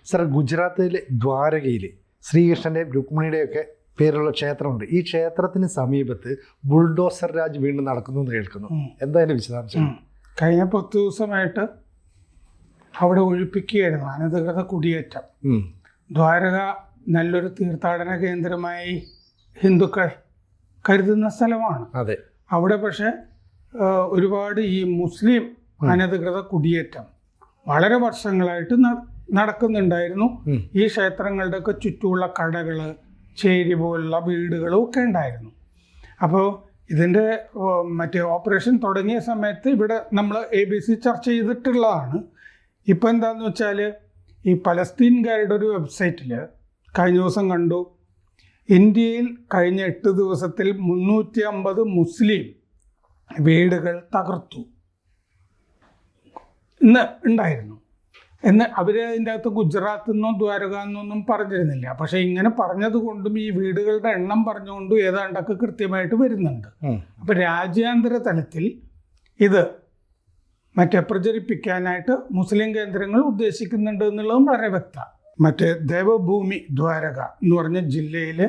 Sir, ഗുജറാത്തിലെ ദ്വാരകയിൽ ശ്രീകൃഷ്ണൻ്റെയും രുക്മിണിയുടെയും ഒക്കെ പേരുള്ള ക്ഷേത്രമുണ്ട്. ഈ ക്ഷേത്രത്തിന് സമീപത്ത് ബുൾഡോസർ രാജ് വീണ്ടും നടക്കുന്നു എന്ന് കേൾക്കുന്നു. എന്തായാലും വിശദാംശം? കഴിഞ്ഞ 10 ദിവസമായിട്ട് അവിടെ ഒഴിപ്പിക്കുകയായിരുന്നു അനധികൃത കുടിയേറ്റം. ദ്വാരക നല്ലൊരു തീർത്ഥാടന കേന്ദ്രമായി ഹിന്ദുക്കൾ കരുതുന്ന സ്ഥലമാണ്. അതെ. അവിടെ പക്ഷെ ഒരുപാട് ഈ മുസ്ലിം അനധികൃത കുടിയേറ്റം വളരെ വർഷങ്ങളായിട്ട് നടക്കുന്നുണ്ടായിരുന്നു. ഈ ക്ഷേത്രങ്ങളുടെയൊക്കെ ചുറ്റുമുള്ള കടകൾ, ചേരി പോലുള്ള വീടുകളും ഒക്കെ ഉണ്ടായിരുന്നു. അപ്പോൾ ഇതിൻ്റെ ഓപ്പറേഷൻ തുടങ്ങിയ സമയത്ത് ഇവിടെ നമ്മൾ ABC ചർച്ച ചെയ്തിട്ടുള്ളതാണ്. ഇപ്പം എന്താണെന്ന് വെച്ചാൽ ഈ പലസ്തീൻകാരുടെ ഒരു വെബ്സൈറ്റിൽ കഴിഞ്ഞ ദിവസം കണ്ടു, ഇന്ത്യയിൽ കഴിഞ്ഞ 8 ദിവസത്തിൽ 350 മുസ്ലിം വീടുകൾ തകർത്തു ഇന്ന് ഉണ്ടായിരുന്നു എന്ന് അവർ അതിൻ്റെ അകത്ത് ഗുജറാത്ത് നിന്നോ ദ്വാരക എന്നൊന്നും പറഞ്ഞിരുന്നില്ല. പക്ഷെ ഇങ്ങനെ പറഞ്ഞത് കൊണ്ടും ഈ വീടുകളുടെ എണ്ണം പറഞ്ഞുകൊണ്ടും ഏതാണ്ടൊക്കെ കൃത്യമായിട്ട് വരുന്നുണ്ട്. അപ്പം രാജ്യാന്തര തലത്തിൽ ഇത് പ്രചരിപ്പിക്കാനായിട്ട് മുസ്ലിം കേന്ദ്രങ്ങൾ ഉദ്ദേശിക്കുന്നുണ്ട് എന്നുള്ളതും വളരെ വ്യക്തം. ദേവഭൂമി ദ്വാരക എന്ന് പറഞ്ഞ ജില്ലയിൽ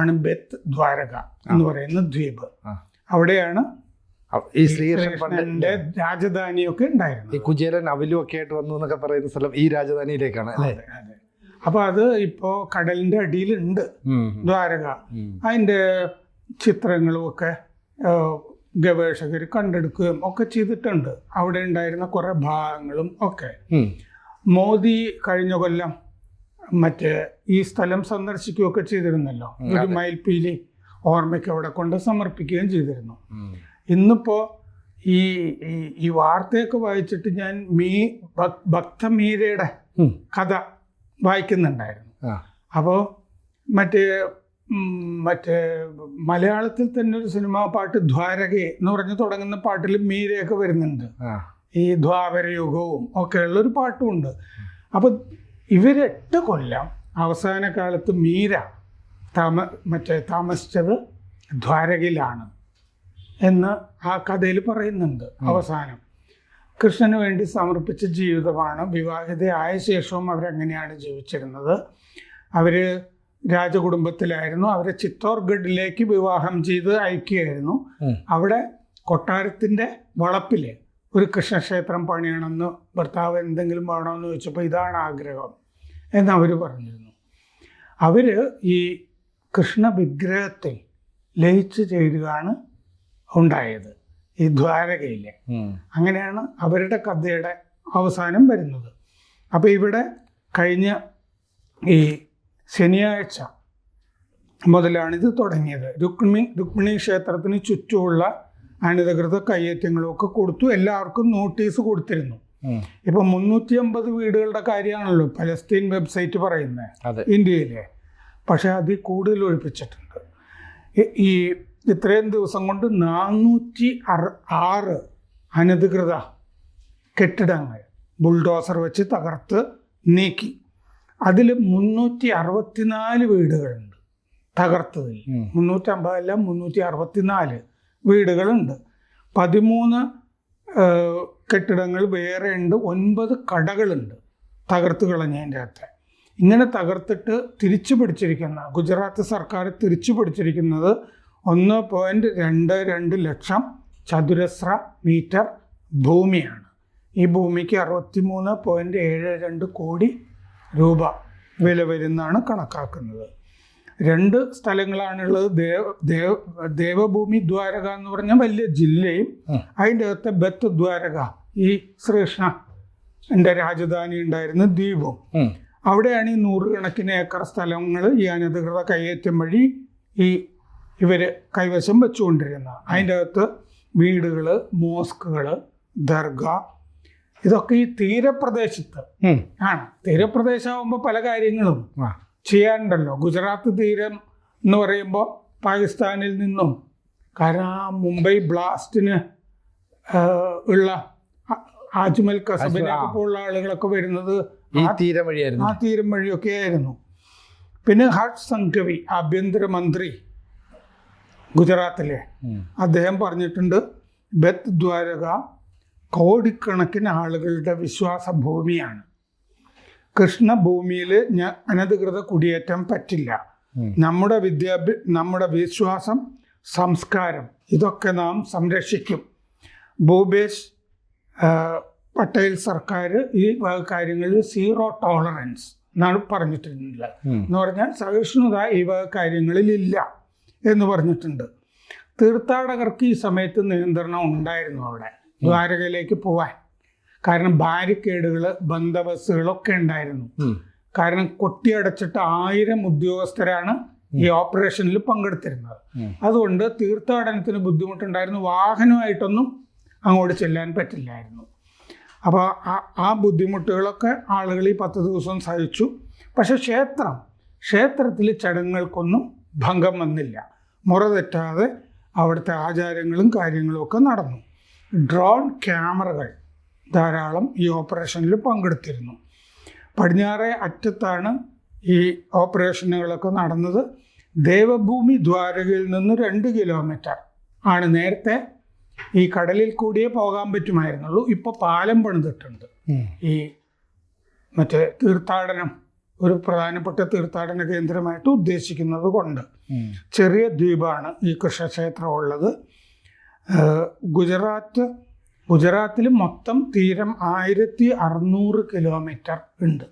ആണ് ബെത്ത് ദ്വാരക എന്ന് പറയുന്ന ദ്വീപ്. അവിടെയാണ് ഈ ശ്രീകൃഷ്ണന്റെ രാജധാനിയൊക്കെ ഉണ്ടായിരുന്നു. ഈ കുചേലൻ അവലും ഒക്കെ ആയിട്ട് വന്നു എന്നൊക്കെ പറയുന്ന സ്ഥലം ഈ രാജധാനിയിലേക്കാണ് അല്ലേ? അതെ. അപ്പൊ അത് ഇപ്പോ കടലിന്റെ അടിയിലുണ്ട് ദ്വാരക. അതിന്റെ ചിത്രങ്ങളും ഒക്കെ ഗവേഷകർ കണ്ടെടുക്കുകയും ഒക്കെ ചെയ്തിട്ടുണ്ട്. അവിടെ ഉണ്ടായിരുന്ന കുറെ ഭാഗങ്ങളും ഒക്കെ. മോദി കഴിഞ്ഞ കൊല്ലം ഈ സ്ഥലം സന്ദർശിക്കുകയൊക്കെ ചെയ്തിരുന്നല്ലോ. ഒരു മയിൽപീലി ഓർമ്മയ്ക്ക് അവിടെ കൊണ്ട് സമർപ്പിക്കുകയും ചെയ്തിരുന്നു. ഇന്നിപ്പോ ഈ വാർത്തയൊക്കെ വായിച്ചിട്ട് ഞാൻ ഭക്തമീരയുടെ കഥ വായിക്കുന്നുണ്ടായിരുന്നു. അപ്പോൾ മലയാളത്തിൽ തന്നെ ഒരു സിനിമാ പാട്ട് ദ്വാരകെ എന്ന് പറഞ്ഞ് തുടങ്ങുന്ന പാട്ടിൽ മീരയൊക്കെ വരുന്നുണ്ട്. ഈ ദ്വാപരയുഗവും ഒക്കെ ഉള്ളൊരു പാട്ടുമുണ്ട്. അപ്പൊ ഇവർ 8 കൊല്ലം അവസാന കാലത്ത് മീര താമസിച്ചത് ദ്വാരകയിലാണ് എന്ന് ആ കഥയിൽ പറയുന്നുണ്ട്. അവസാനം കൃഷ്ണന് വേണ്ടി സമർപ്പിച്ച ജീവിതമാണ്. വിവാഹിതയായ ശേഷവും അവരെങ്ങനെയാണ് ജീവിച്ചിരുന്നത്? അവർ രാജകുടുംബത്തിലായിരുന്നു. അവരെ ചിത്തോർഗഡിലേക്ക് വിവാഹം ചെയ്ത് അയക്കുകയായിരുന്നു. അവിടെ കൊട്ടാരത്തിൻ്റെ വളപ്പിൽ ഒരു കൃഷ്ണക്ഷേത്രം പണിയണമെന്ന് ഭർത്താവ് എന്തെങ്കിലും വേണമെന്ന് ചോദിച്ചപ്പോൾ ഇതാണ് ആഗ്രഹം എന്നവർ പറഞ്ഞിരുന്നു. അവർ ഈ കൃഷ്ണ വിഗ്രഹത്തിൽ ലയിച്ചു ചേരുകയാണ് ഉണ്ടായത് ഈ ദ്വാരകയിലെ. അങ്ങനെയാണ് അവരുടെ കഥയുടെ അവസാനം വരുന്നത്. അപ്പോൾ ഇവിടെ കഴിഞ്ഞ ഈ ശനിയാഴ്ച മുതലാണിത് തുടങ്ങിയത്. രുക്മിണി ക്ഷേത്രത്തിന് ചുറ്റുമുള്ള അനധികൃത കയ്യേറ്റങ്ങളൊക്കെ കൊടുത്തു. എല്ലാവർക്കും നോട്ടീസ് കൊടുത്തിരുന്നു. ഇപ്പൊ 350 വീടുകളുടെ കാര്യമാണല്ലോ പലസ്തീൻ വെബ്സൈറ്റ് പറയുന്നത് ഇന്ത്യയിലെ. പക്ഷെ അതിൽ കൂടുതൽ ഒഴിപ്പിച്ചിട്ടുണ്ട്. ഈ ഇത്രയും ദിവസം കൊണ്ട് 406 അനധികൃത കെട്ടിടങ്ങൾ ബുൾഡോസർ വെച്ച് തകർത്ത് നീക്കി. അതിൽ 364 വീടുകളുണ്ട് തകർത്തതിൽ. 350 അല്ല, 364 വീടുകളുണ്ട്. 13 കെട്ടിടങ്ങൾ വേറെ ഉണ്ട്. 9 കടകളുണ്ട് തകർത്ത് കളഞ്ഞതിൻ്റെ അകത്ത്. ഇങ്ങനെ തകർത്തിട്ട് തിരിച്ചു പിടിച്ചിരിക്കുന്ന ഗുജറാത്ത് സർക്കാർ തിരിച്ചു പിടിച്ചിരിക്കുന്നത് 1.22 ലക്ഷം ചതുരശ്ര മീറ്റർ ഭൂമിയാണ്. ഈ ഭൂമിക്ക് 63.72 കോടി രൂപ വില വരുന്നാണ് കണക്കാക്കുന്നത്. 2 സ്ഥലങ്ങളാണുള്ളത്. ദേവഭൂമി ദ്വാരക എന്ന് പറഞ്ഞ വലിയ ജില്ലയും അതിൻ്റെ അകത്തെ ബത്ത് ദ്വാരക ഈ ശ്രീകൃഷ്ണന്റെ രാജധാനി ഉണ്ടായിരുന്ന ദ്വീപും. അവിടെയാണ് ഈ 100 കണക്കിന് ഏക്കർ സ്ഥലങ്ങൾ ഈ അനധികൃത കയ്യേറ്റം വഴി ഇവര് കൈവശം വെച്ചുകൊണ്ടിരുന്നത്. അതിൻ്റെ അകത്ത് വീടുകൾ, മോസ്കുകൾ, ദർഗ, ഇതൊക്കെ ഈ തീരപ്രദേശത്ത് ആണ്. തീരപ്രദേശമാകുമ്പോൾ പല കാര്യങ്ങളും ചെയ്യാനുണ്ടല്ലോ. ഗുജറാത്ത് തീരം എന്ന് പറയുമ്പോൾ പാകിസ്ഥാനിൽ നിന്നും, കാരണം ആ മുംബൈ ബ്ലാസ്റ്റിന് ഉള്ള ആജ്മൽ കസബിനൊക്കെ ഉള്ള ആളുകളൊക്കെ വരുന്നത് ആ തീരം വഴിയൊക്കെ ആയിരുന്നു. പിന്നെ ഹർഷ് സംഘവി ആഭ്യന്തരമന്ത്രി ഗുജറാത്തിലെ അദ്ദേഹം പറഞ്ഞിട്ടുണ്ട്, ബത്ത് ദ്വാരക കോടിക്കണക്കിന് ആളുകളുടെ വിശ്വാസ ഭൂമിയാണ്. കൃഷ്ണഭൂമിയിൽ അനധികൃത കുടിയേറ്റം പറ്റില്ല. നമ്മുടെ വിശ്വാസം, സംസ്കാരം ഇതൊക്കെ നാം സംരക്ഷിക്കും. ഭൂപേഷ് പട്ടേൽ സർക്കാർ ഈ കാര്യങ്ങളിൽ 0 ടോളറൻസ് എന്നാണ് പറഞ്ഞിട്ടുള്ളത്. എന്ന് പറഞ്ഞാൽ സഹിഷ്ണുത ഈ കാര്യങ്ങളിൽ ഇല്ല എന്ന് പറഞ്ഞിട്ടുണ്ട്. തീർത്ഥാടകർക്ക് ഈ സമയത്ത് നിയന്ത്രണം ഉണ്ടായിരുന്നു അവിടെ ദ്വാരകയിലേക്ക് പോവാൻ. കാരണം ബാരിക്കേഡുകൾ, ബന്ദോബസ്തുകളൊക്കെ ഉണ്ടായിരുന്നു. കാരണം കൊട്ടിയടച്ചിട്ട് 1000 ഉദ്യോഗസ്ഥരാണ് ഈ ഓപ്പറേഷനിൽ പങ്കെടുത്തിരുന്നത്. അതുകൊണ്ട് തീർത്ഥാടനത്തിന് ബുദ്ധിമുട്ടുണ്ടായിരുന്നു. വാഹനമായിട്ടൊന്നും അങ്ങോട്ട് ചെല്ലാൻ പറ്റില്ലായിരുന്നു. അപ്പോൾ ആ ബുദ്ധിമുട്ടുകളൊക്കെ ആളുകൾ ഈ 10 ദിവസം സഹിച്ചു. പക്ഷെ ക്ഷേത്രത്തിൽ ചടങ്ങുകൾക്കൊന്നും ഭംഗം വന്നില്ല. മുറ തെറ്റാതെ അവിടുത്തെ ആചാരങ്ങളും കാര്യങ്ങളും ഒക്കെ നടന്നു. ഡ്രോൺ ക്യാമറകൾ ധാരാളം ഈ ഓപ്പറേഷനിൽ പങ്കെടുത്തിരുന്നു. പടിഞ്ഞാറേ അറ്റത്താണ് ഈ ഓപ്പറേഷനുകളൊക്കെ നടന്നത്. ദേവഭൂമി ദ്വാരകയിൽ നിന്ന് 2 കിലോമീറ്റർ ആണ്. നേരത്തെ ഈ കടലിൽ കൂടിയേ പോകാൻ പറ്റുമായിരുന്നുള്ളൂ. ഇപ്പോൾ പാലം പണിതിട്ടുണ്ട്. ഈ മറ്റേ തീർത്ഥാടനം ഒരു പ്രധാനപ്പെട്ട തീർത്ഥാടന കേന്ദ്രമായിട്ട് ഉദ്ദേശിക്കുന്നത് കൊണ്ട്. ചെറിയ ദ്വീപാണ് ഈ കൃഷ്ണക്ഷേത്രം ഉള്ളത്. ഗുജറാത്തിൽ മൊത്തം തീരം 1600 കിലോമീറ്റർ ഉണ്ട്.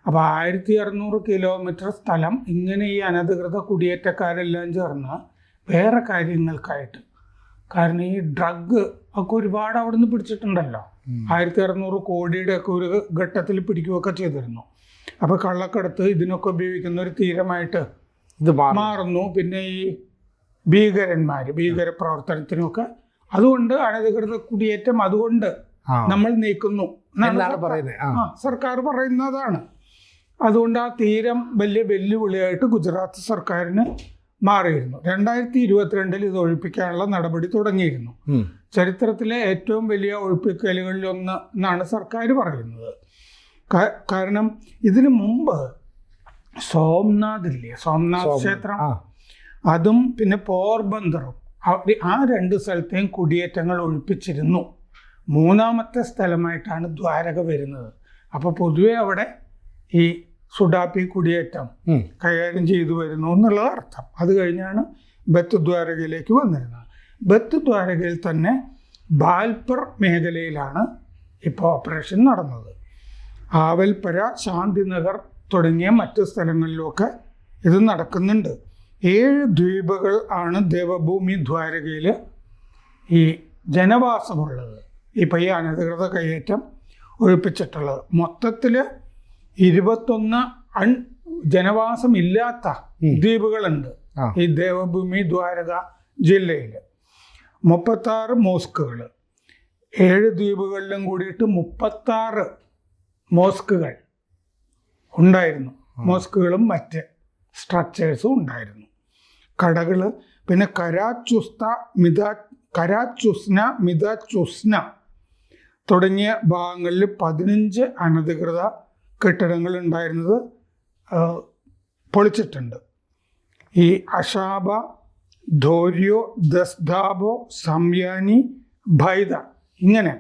അപ്പോൾ 1600 കിലോമീറ്റർ സ്ഥലം ഇങ്ങനെ ഈ അനധികൃത കുടിയേറ്റക്കാരെല്ലാം ചേർന്ന് വേറെ കാര്യങ്ങൾക്കായിട്ട്, കാരണം ഈ ഡ്രഗ് ഒക്കെ ഒരുപാട് അവിടെ നിന്ന് പിടിച്ചിട്ടുണ്ടല്ലോ. 1600 കോടിയുടെ ഒക്കെ ഒരു ഘട്ടത്തിൽ പിടിക്കുകയൊക്കെ ചെയ്തിരുന്നു. അപ്പോൾ കള്ളക്കടത്ത് ഇതിനൊക്കെ ഉപയോഗിക്കുന്ന ഒരു തീരമായിട്ട് ഇത് മാറുന്നു. പിന്നെ ഈ ഭീകര പ്രവർത്തനത്തിനൊക്കെ അതുകൊണ്ട് അനധികൃത കുടിയേറ്റം അതുകൊണ്ട് നമ്മൾ നീക്കുന്നു സർക്കാർ പറയുന്നതാണ്. അതുകൊണ്ട് ആ തീരം വലിയ വെല്ലുവിളിയായിട്ട് ഗുജറാത്ത് സർക്കാരിന് മാറിയിരുന്നു. 2022 ഇത് ഒഴിപ്പിക്കാനുള്ള നടപടി തുടങ്ങിയിരുന്നു. ചരിത്രത്തിലെ ഏറ്റവും വലിയ ഒഴിപ്പിക്കലുകളിലൊന്ന് എന്നാണ് സർക്കാർ പറയുന്നത്. കാരണം ഇതിനു മുമ്പ് സോംനാഥ് ക്ഷേത്രം, അതും പിന്നെ പോർബന്തറും ആ 2 സ്ഥലത്തെയും കുടിയേറ്റങ്ങൾ ഒഴിപ്പിച്ചിരുന്നു. 3ാമത്തെ സ്ഥലമായിട്ടാണ് ദ്വാരക വരുന്നത്. അപ്പോൾ പൊതുവെ അവിടെ ഈ സുഡാപ്പി കുടിയേറ്റം കൈകാര്യം ചെയ്തു വരുന്നു എന്നുള്ള അർത്ഥം. അത് കഴിഞ്ഞാണ് ബത്ത് ദ്വാരകയിലേക്ക് വന്നിരുന്നത്. ബത്ത് ദ്വാരകയിൽ തന്നെ ബാൽപർ മേഖലയിലാണ് ഇപ്പോൾ ഓപ്പറേഷൻ നടന്നത്. ആവൽപര, ശാന്തിനഗർ തുടങ്ങിയ മറ്റ് സ്ഥലങ്ങളിലൊക്കെ ഇത് നടക്കുന്നുണ്ട്. 7 ദ്വീപുകൾ ആണ് ദേവഭൂമി ദ്വാരകയിൽ ഈ ജനവാസമുള്ളത്. ഇപ്പോൾ ഈ അനധികൃത കയ്യേറ്റം ഒഴിപ്പിച്ചിട്ടുള്ളത്. മൊത്തത്തിൽ 21 ജനവാസമില്ലാത്ത ദ്വീപുകളുണ്ട് ഈ ദേവഭൂമി ദ്വാരക ജില്ലയിൽ. 36 മോസ്കുകൾ, 7 ദ്വീപുകളിലും കൂടിയിട്ട് 36 മോസ്കുകൾ ഉണ്ടായിരുന്നു. മോസ്കുകളും മറ്റ് സ്ട്രക്ചേഴ്സും ഉണ്ടായിരുന്നു. കടകൾ, പിന്നെ കരാച്ചുസ്ന, മിദാച്ചുസ്ന തുടങ്ങിയ ഭാഗങ്ങളിൽ 15 അനധികൃത കെട്ടിടങ്ങൾ ഉണ്ടായിരുന്നത് പൊളിച്ചിട്ടുണ്ട്. ഈ അഷാബ, ധോര്യോ, ദസ്ദാബോ, സംയാനി, ഭൈദ ഇങ്ങനെ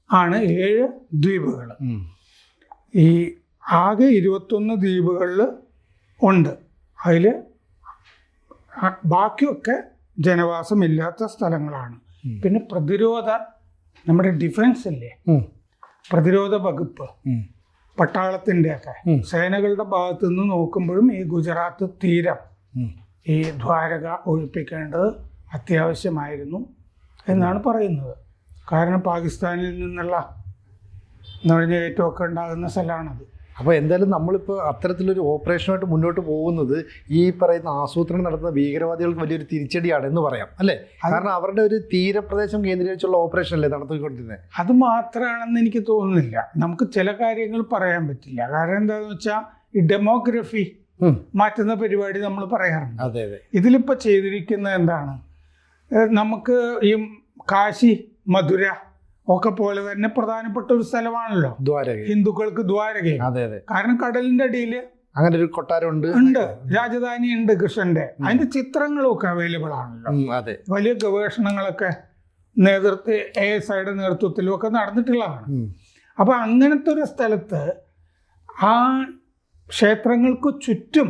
ആണ് 7 ദ്വീപുകൾ. ഈ ആകെ 21 ദ്വീപുകളിൽ ഉണ്ട്. അതിൽ ബാക്കിയൊക്കെ ജനവാസമില്ലാത്ത സ്ഥലങ്ങളാണ്. പിന്നെ നമ്മുടെ ഡിഫൻസ് ഇല്ലേ, പ്രതിരോധ വകുപ്പ്, പട്ടാളത്തിൻ്റെയൊക്കെ സേനകളുടെ ഭാഗത്തു നിന്ന് നോക്കുമ്പോഴും ഈ ഗുജറാത്ത് തീരം, ഈ ദ്വാരക ഒഴിപ്പിക്കേണ്ടത് അത്യാവശ്യമായിരുന്നു എന്നാണ് പറയുന്നത്. കാരണം പാകിസ്ഥാനിൽ നിന്നുള്ള നുഴഞ്ഞുകയറ്റമൊക്കെ ഉണ്ടാകുന്ന സ്ഥലമാണത്. അപ്പോൾ എന്തായാലും നമ്മളിപ്പോൾ അത്തരത്തിലൊരു ഓപ്പറേഷനായിട്ട് മുന്നോട്ട് പോകുന്നത് ഈ പറയുന്ന ആസൂത്രണം നടത്തുന്ന ഭീകരവാദികൾക്ക് വലിയൊരു തിരിച്ചടിയാണ് എന്ന് പറയാം അല്ലേ? കാരണം അവരുടെ ഒരു തീരപ്രദേശം കേന്ദ്രീകരിച്ചുള്ള ഓപ്പറേഷൻ അല്ലേ നടത്തിക്കൊണ്ടിരുന്നത്? അത് മാത്രമാണെന്ന് എനിക്ക് തോന്നുന്നില്ല. നമുക്ക് ചില കാര്യങ്ങൾ പറയാൻ പറ്റില്ല. കാരണം എന്താണെന്ന് വെച്ചാൽ ഈ ഡെമോഗ്രഫി മാറ്റുന്ന പരിപാടി നമ്മൾ പറയാറുണ്ട്. അതെ അതെ. ഇതിലിപ്പോൾ ചെയ്തിരിക്കുന്നത് എന്താണ്, നമുക്ക് ഈ കാശി, മധുര ഒക്കെ പോലെ തന്നെ പ്രധാനപ്പെട്ട ഒരു സ്ഥലമാണല്ലോ ദ്വാരക. ഹിന്ദുക്കൾക്ക് ദ്വാരകയും. അതെ അതെ. കാരണം കടലിന്റെ അടിയിൽ അങ്ങനെ ഒരു കൊട്ടാരമുണ്ട്, രാജധാനി ഉണ്ട് കൃഷ്ണന്റെ. അതിന്റെ ചിത്രങ്ങളും ഒക്കെ അവൈലബിൾ ആണല്ലോ. അതെ. വലിയ ഗവേഷണങ്ങളൊക്കെ ASIയുടെ നേതൃത്വത്തിലും ഒക്കെ നടന്നിട്ടുള്ളതാണ്. അപ്പൊ അങ്ങനത്തെ ഒരു സ്ഥലത്ത് ആ ക്ഷേത്രങ്ങൾക്ക് ചുറ്റും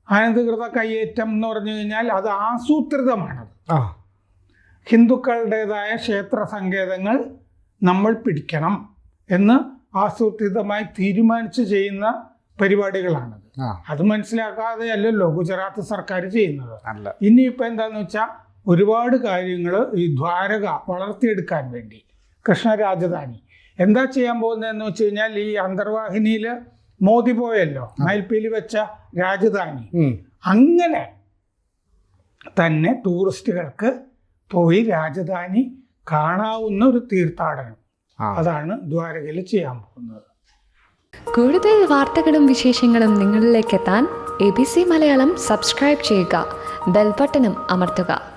അനധികൃത കയ്യേറ്റം എന്ന് പറഞ്ഞു കഴിഞ്ഞാൽ അത് ആസൂത്രിതമാണത്. ഹിന്ദുക്കളുടേതായ ക്ഷേത്ര സങ്കേതങ്ങൾ നമ്മൾ പിടിക്കണം എന്ന് ആസൂത്രിതമായി തീരുമാനിച്ച് ചെയ്യുന്ന പരിപാടികളാണത്. അത് മനസ്സിലാക്കാതെ അല്ലല്ലോ ഗുജറാത്ത് സർക്കാർ ചെയ്യുന്നത്. ഇനിയിപ്പോൾ എന്താന്ന് വെച്ചാൽ ഒരുപാട് കാര്യങ്ങൾ ഈ ദ്വാരക വളർത്തിയെടുക്കാൻ വേണ്ടി കൃഷ്ണ രാജധാനി എന്താ ചെയ്യാൻ പോകുന്നതെന്ന് വെച്ച് കഴിഞ്ഞാൽ ഈ അന്തർവാഹിനിയിൽ മോദി പോയല്ലോ മയിൽപ്പീലി വെച്ച രാജധാനി, അങ്ങനെ തന്നെ ടൂറിസ്റ്റുകൾക്ക് പോയി രാജധാനി കാണാവുന്ന ഒരു തീർത്ഥാടനം അതാണ് ദ്വാരകയിൽ ചെയ്യാൻ പോകുന്നത്. കൂടുതൽ വാർത്തകളും വിശേഷങ്ങളും നിങ്ങളിലേക്ക് എത്താൻ ABC മലയാളം സബ്സ്ക്രൈബ് ചെയ്യുക, ബെൽബട്ടനും അമർത്തുക.